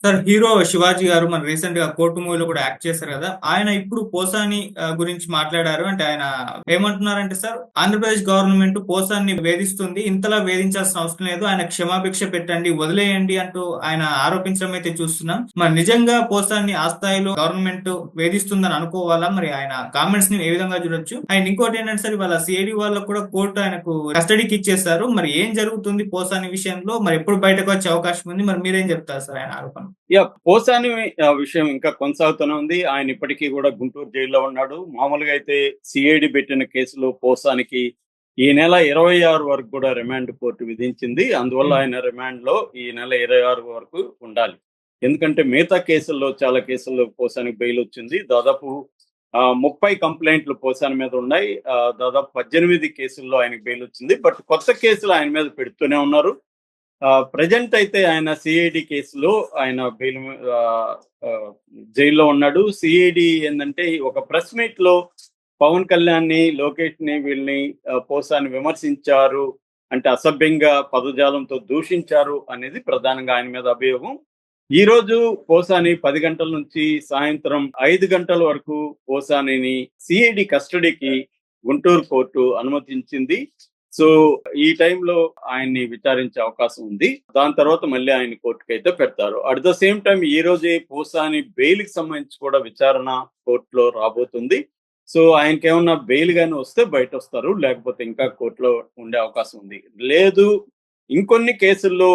Sir hero 'Shivaji' గారు మన రీసెంట్‌గా 'కోర్టు' మూవీలో కూడా యాక్ట్ చేశారు గదా! ఆయన ఇప్పుడు పోసాని గురించి మాట్లాడారు. అంటే ఆయన ఏమంటున్నారంటే సార్, ఆంధ్రప్రదేశ్ గవర్నమెంట్ పోసాన్ని వేధిస్తుంది. ఇంతలా వేధించాల్సిన అవసరం లేదు. ఆయన క్షమాభిక్ష పెట్టండి, వదిలేయండి అంటూ ఆయన ఆరోపించడం అయితే చూస్తున్నాం. మరి నిజంగా పోసాన్ని ఆ స్థాయిలో గవర్నమెంట్ వేధిస్తుందని అనుకోవాలా? మరి ఆయన కామెంట్స్‌ని ఏ విధంగా చూడొచ్చు? అండ్ ఇంకోటేంటంటే సార్, ఇవాళ సీఐడీ వాళ్ళకి కూడా కోర్టు ఆయనకు కస్టడీకి ఇచ్చేసారు. మరి ఏం జరుగుతుంది పోసాని విషయంలో? మరి ఎప్పుడు బయటకొచ్చే అవకాశం ఉంది? మరి మీరేం చెప్తారు సార్ ఆయన ఆరోపణ? పోసాని విషయం ఇంకా కొనసాగుతూనే ఉంది. ఆయన ఇప్పటికీ గూడా గుంటూరు జైల్‌లో ఉన్నాడు. మామూలుగా అయితే సీఐడీ పెట్టిన కేసులో పోసానికి ఈ నెల 26 వరకు కూడా రిమాండ్ కోర్టు విధించింది. అందువల్ల హ్మ్. ఆయన రిమాండ్‌లో ఈ నెల 26 వరకు ఉండాలి. ఎందుకంటే మిగతా కేసుల్లో చాలా కేసుల్లో పోసానికి బెయిల్ వచ్చింది. దాదాపు 30 కంప్లెయింట్లు పోసాని మీద ఉన్నాయి. దాదాపు 18 కేసుల్లో ఆయనకి బెయిల్ వచ్చింది. బట్ కొత్త కేసులు ఆయన మీద పెడుతూనే ఉన్నారు. ప్రెజెంట్ అయితే ఆయన సిఐడి కేసులో ఆయన బెయిల్ జైల్లో ఉన్నాడు. సిఐడి ఏందంటే ఒక ప్రెస్ మీట్‌లో పవన్ కళ్యాణ్‌ని, లోకేష్‌ని వీళ్ళని పోసాని విమర్శించారు. అంటే అసభ్యంగా పదజాలంతో దూషించారు అనేది ప్రధానంగా ఆయన మీద అభియోగం. ఈరోజు పోసాని 10 గంటల నుంచి సాయంత్రం 5 గంటల వరకు పోసానిని సిఐడి కస్టడీకి గుంటూరు కోర్టు అనుమతించింది. సో, ఈ టైంలో ఆయన్ని విచారించే అవకాశం ఉంది. దాని తర్వాత మళ్ళీ ఆయన్ని కోర్టుకైతే పెడతారు. అట్ ద సేమ్ టైమ్ ఈ రోజే పోసాని బెయిల్‌కి సంబంధించి కూడా విచారణ కోర్టులో రాబోతుంది. సో, ఆయనకేమన్నా బెయిల్ గాని వస్తే బయటొస్తారు. లేకపోతే ఇంకా కోర్టులో ఉండే అవకాశం ఉంది. లేదు, ఇంకొన్ని కేసుల్లో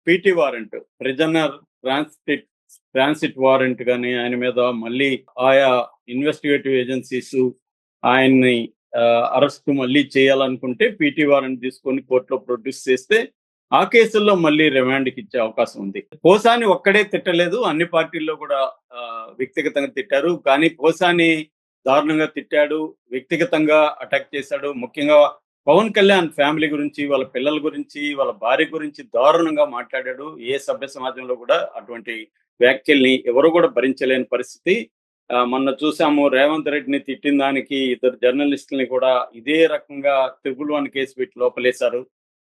PT warrant, prisoner transit transit warrant గాని ఆయన మీద మళ్ళీ ఆయా ఇన్వెస్టిగేటివ్ ఏజెన్సీస్ ఆయన్ని అరెస్ట్ మళ్ళీ చేయాలనుకుంటే పీటీ వారెంట్ తీసుకొని కోర్టులో ప్రొడ్యూస్ చేస్తే ఆ కేసుల్లో మళ్ళీ రిమాండ్‌కి ఇచ్చే అవకాశం ఉంది. పోసాని ఒక్కడే తిట్టలేదు. అన్ని పార్టీల్లో కూడా వ్యక్తిగతంగా తిట్టారు. కానీ పోసాని దారుణంగా తిట్టాడు. వ్యక్తిగతంగా అటాక్ చేశాడు. ముఖ్యంగా పవన్ కళ్యాణ్ ఫ్యామిలీ గురించి, వాళ్ళ పిల్లల గురించి, వాళ్ళ భార్య గురించి దారుణంగా మాట్లాడాడు. ఏ సభ్య సమాజంలో కూడా అటువంటి వ్యాఖ్యల్ని ఎవరు కూడా భరించలేని పరిస్థితి. మొన్న చూసాము రేవంత్ రెడ్డిని తిట్టిన దానికి ఇద్దరు జర్నలిస్టుల్ని కూడా ఇదే రకంగా త్రిపుల్ వన్ కేసు పెట్టి లోపలేశారు.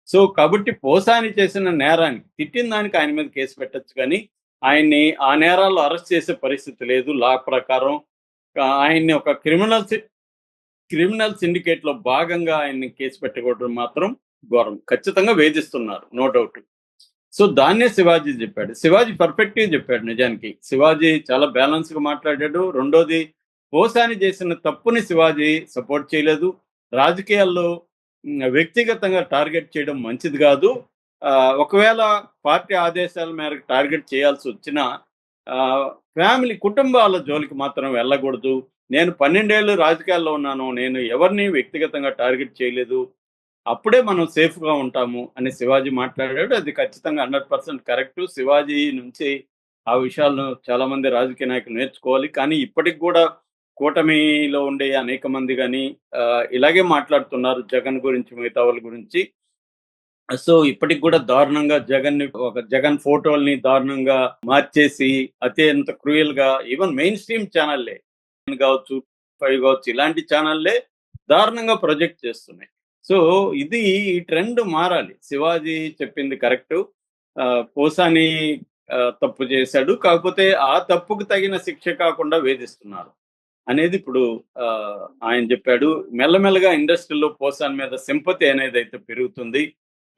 సో, కాబట్టి పోసాని చేసిన నేరానికి, తిట్టిన దానికి ఆయన మీద కేసు పెట్టొచ్చు కానీ, ఆయన్ని ఆ నేరాల్లో అరెస్ట్ చేసే పరిస్థితి లేదు లా ప్రకారం. ఆయన్ని ఒక క్రిమినల్ సిండికేట్‌లో భాగంగా ఆయన్ని కేసు పెట్టకూడదు మాత్రం ఘోరం. ఖచ్చితంగా వేధిస్తున్నారు. No doubt. సో, దాన్నే శివాజీ జెప్పాడు. శివాజీ పర్ఫెక్ట్‌గా జెప్పాడు నిజానికి. శివాజీ చాలా బ్యాలెన్స్‌గా మాట్లాడాడు. రెండోది, పోసాని చేసిన తప్పుని శివాజీ సపోర్ట్ చేయలేదు. రాజకీయాల్లో వ్యక్తిగతంగా టార్గెట్ చేయడం మంచిది గాదు. ఒకవేళ పార్టీ ఆదేశాల మేరకు టార్గెట్ చేయాల్సొచ్చినా కుటుంబాల జోలికి మాత్రం వెళ్ళగూడదు. నేను 12 ఏళ్ళు రాజకీయాల్లో ఉన్నాను. నేను ఎవరిని వ్యక్తిగతంగా టార్గెట్ చేయలేదు. అప్పుడే మనం సేఫ్‌గా ఉంటాము అని శివాజీ మాట్లాడాడు. అది ఖచ్చితంగా 100% కరెక్టు. శివాజీ నుంచి ఆ విషయాలను చాలామంది రాజకీయ నాయకులు నేర్చుకోవాలి. కానీ ఇప్పటికి గూడా కూటమిలో ఉండే అనేక మంది గాని ఇలాగే మాట్లాడుతున్నారు జగన్ గురించి, మిగతా వాళ్ళ గురించి. సో, ఇప్పటికి గూడా దారుణంగా జగన్ ఫోటోల్ని దారుణంగా మార్చేసి అత్యంత క్రూయల్‌గా ఈవెన్ మెయిన్ స్ట్రీమ్ ఛానెల్లే గావచ్చు, 5 గావచ్చు ఇలాంటి ఛానెల్లే దారుణంగా ప్రొజెక్ట్ చేస్తున్నాయి. సో, ఈ ట్రెండ్ మారాలి. శివాజీ చెప్పింది కరెక్టు. పోసాని తప్పు చేశాడు. కాకపోతే ఆ తప్పుకు తగిన శిక్ష కాకుండా వేధిస్తున్నారు అనేది ఇప్పుడు ఆయన చెప్పాడు. మెల్లమెల్లగా ఇండస్ట్రీలో పోసాని మీద సింపతి అనేదైతే పెరుగుతుంది.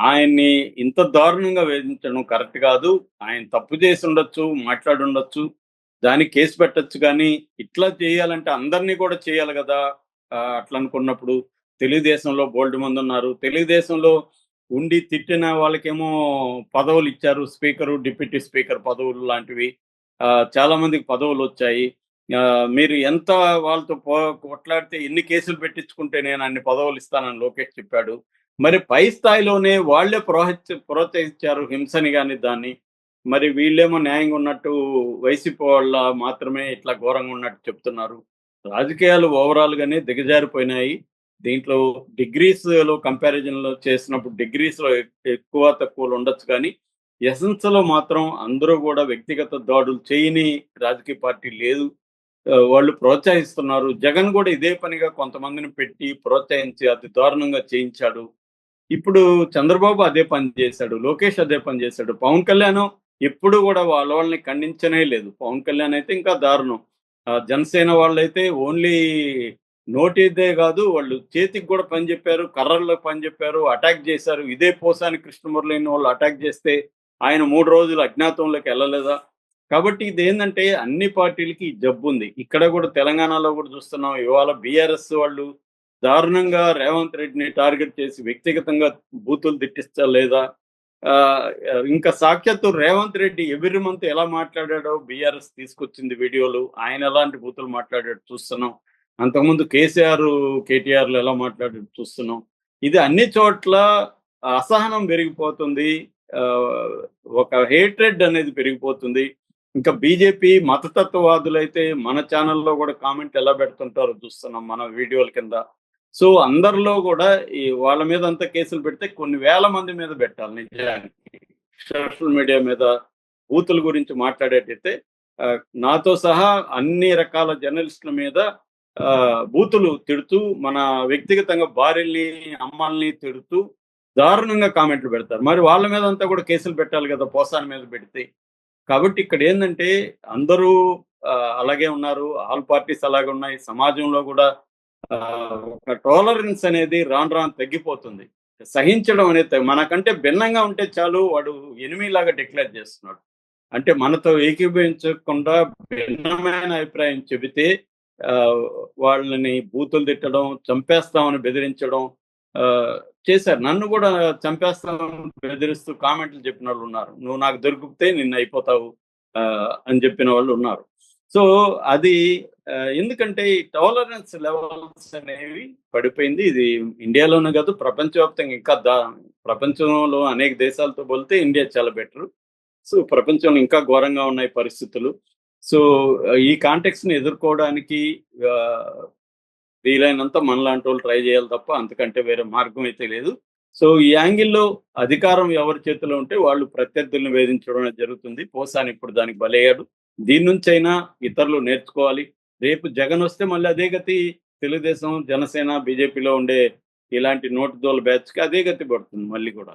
ఆయన్ని ఇంత దారుణంగా వేధించడం కరెక్ట్ కాదు. ఆయన తప్పు చేసుండొచ్చు, మాట్లాడుండొచ్చు. దానికి కేస్ పెట్టొచ్చు గానీ, ఇట్లా చేయాలంటే అందరిని కూడా చేయాలి గదా! అట్లనుకున్నప్పుడు తెలుగుదేశంలో బోలెడు మందున్నారు. తెలుగుదేశంలో ఉండి తిట్టిన వాళ్ళకేమో పదవులిచ్చారు. స్పీకరు, డిప్యూటీ స్పీకర్ పదవులు లాంటివి. చాలా మందికి పదవులొచ్చాయి. మీరు ఎంత వాళ్ళతో కొట్లాడితే ఎన్ని కేసులు పెట్టించుకుంటే నేను అన్ని పదవులిస్తానని లోకేష్ చెప్పాడు. మరి పై స్థాయిలోనే వాళ్ళే ప్రోత్సహించారు హింసని గాని దాన్ని. మరి వీళ్ళేమో న్యాయంగా ఉన్నట్టు వైసీపీ వాళ్ళ మాత్రమే ఇట్లా ఘోరంగా ఉన్నట్టు చెప్తున్నారు. రాజకీయాలు ఓవరాల్‌గానే దిగజారిపోయినాయి. దీంట్లో డిగ్రీస్‌లో కంపారిజన్‌లో చేసినప్పుడు డిగ్రీస్‌లో ఎక్కువ తక్కువలు ఉండొచ్చు కానీ, ఎసెన్స్‌లో మాత్రం అందరూ గూడా వ్యక్తిగత దాడులు చేయని రాజకీయ పార్టీ లేదు. వాళ్ళు ప్రోత్సహిస్తున్నారు. జగన్ గూడా ఇదే పనిగా కొంతమందిని పెట్టి ప్రోత్సహించి అతి దారుణంగా చేయించాడు. ఇప్పుడు చంద్రబాబు అదే పని చేశాడు. లోకేష్ అదే పని చేశాడు. పవన్ కళ్యాణ్ ఎప్పుడు కూడా వాళ్ళని ఖండించనే లేదు. పవన్ కళ్యాణ్ అయితే ఇంకా దారుణం. జనసేన వాళ్ళైతే ఓన్లీ నోటిదే కాదు, వాళ్ళు చేతికి కూడా పని చెప్పారు, కర్రల్లో పని చెప్పారు, అటాక్ చేశారు. ఇదే పోసాని కృష్ణమురళిని వాళ్ళు అటాక్ చేస్తే ఆయన 3 రోజులు అజ్ఞాతంలోకి వెళ్ళలేదా? కాబట్టి ఇదేందంటే అన్ని పార్టీలకి ఈ జబ్బుంది. ఇక్కడ కూడా తెలంగాణలో కూడా చూస్తున్నాం. ఇవాళ బీఆర్ఎస్ వాళ్ళు దారుణంగా రేవంత్ రెడ్డిని టార్గెట్ చేసి వ్యక్తిగతంగా బూతులు తిట్టిస్తా లేదా? ఇంకా సాక్షాత్తు రేవంత్ రెడ్డి ఎవ్రి మంత్ ఎలా మాట్లాడాడో బీఆర్ఎస్ తీసుకొచ్చింది వీడియోలు. ఆయన ఎలాంటి బూతులు మాట్లాడాడో చూస్తున్నాం. అంతకుముందు కేసీఆర్, కేటీఆర్‌లు ఎలా మాట్లాడాడో చూస్తున్నాం. ఇది అన్ని చోట్ల అసహనం పెరిగిపోతుంది. ఆహ్, ఒక హేట్రెడ్ అనేది పెరిగిపోతుంది. ఇంకా బీజేపీ మతతత్వవాదులైతే మన ఛానెల్‌లో కూడా కామెంట్ ఎలా పెడుతుంటారో చూస్తున్నాం మన వీడియోల కింద. సో, అందరిలో గూడా ఈ వాళ్ళ మీద అంతా కేసులు పెడితే కొన్ని వేల మంది మీద పెట్టాలి నిజానికి. సోషల్ మీడియా మీద బూతుల గురించి మాట్లాడేటైతే నాతో సహా అన్ని రకాల జర్నలిస్టుల మీద బూతులు తిడుతూ, మన వ్యక్తిగతంగా భార్యల్ని, అమ్మల్ని తిడుతూ దారుణంగా కామెంట్లు పెడతారు. మరి వాళ్ళ మీద అంతా కూడా కేసులు పెట్టాలి గదా! పోసాని మీద పెడితే. కాబట్టి ఇక్కడేందంటే అందరూ అలాగే ఉన్నారు. ఆల్ పార్టీస్ అలాగే ఉన్నాయి. సమాజంలో గూడా ఒక టాలరెన్స్ అనేది రాను రాను తగ్గిపోతుంది. సహించడం అనేది మనకంటే భిన్నంగా ఉంటే చాలు వాడు ఎనిమీలాగా డిక్లేర్ చేస్తున్నాడు. అంటే మనతో ఏకీభవించకుండా భిన్నమైన అభిప్రాయం చెబితే ఆహ్, వాళ్ళని బూతులు తిట్టడం, చంపేస్తామని బెదిరించడం ఆహ్, చేశారు. నన్ను కూడా చంపేస్తామని బెదిరిస్తూ కామెంట్లు చెప్పినోళ్ళున్నారు. "నువ్వు నాకు దొరికితే నిన్నయిపోతావు" అని చెప్పిన వాళ్ళున్నారు. సో, అది ఎందుకంటే ఈ టాలరెన్స్ లెవెల్స్ అనేవి పడిపోయింది. ఇది ఇండియాలోనే కాదు ప్రపంచవ్యాప్తంగా ఇంకా ప్రపంచంలో అనేక దేశాలతో పోలితే ఇండియా చాలా బెటరు. సో, ప్రపంచంలో ఇంకా ఘోరంగా ఉన్నాయి పరిస్థితులు. సో, ఈ కాంటెక్స్‌ని ఎదుర్కోవడానికి ఆహ్, వీలైనంత మనలాంటోళ్ళు ట్రై చేయాలి తప్ప అంతకంటే వేరే మార్గం అయితే లేదు. సో, ఈ యాంగిల్‌లో అధికారం ఎవరి చేతిలో ఉంటే వాళ్ళు ప్రత్యర్థులను వేధించడం అనేది జరుగుతుంది. పోసాని ఇప్పుడు దానికి బలయ్యాడు. దీని నుంచైనా ఇతరులు నేర్చుకోవాలి. రేపు జగనొస్తే మళ్ళీ అదే గతి తెలుగుదేశం, జనసేన, బీజేపీలో ఉండే ఇలాంటి నోటుదోల బ్యాచ్‌కి అదే గతి పడుతుంది మళ్ళీ కూడా.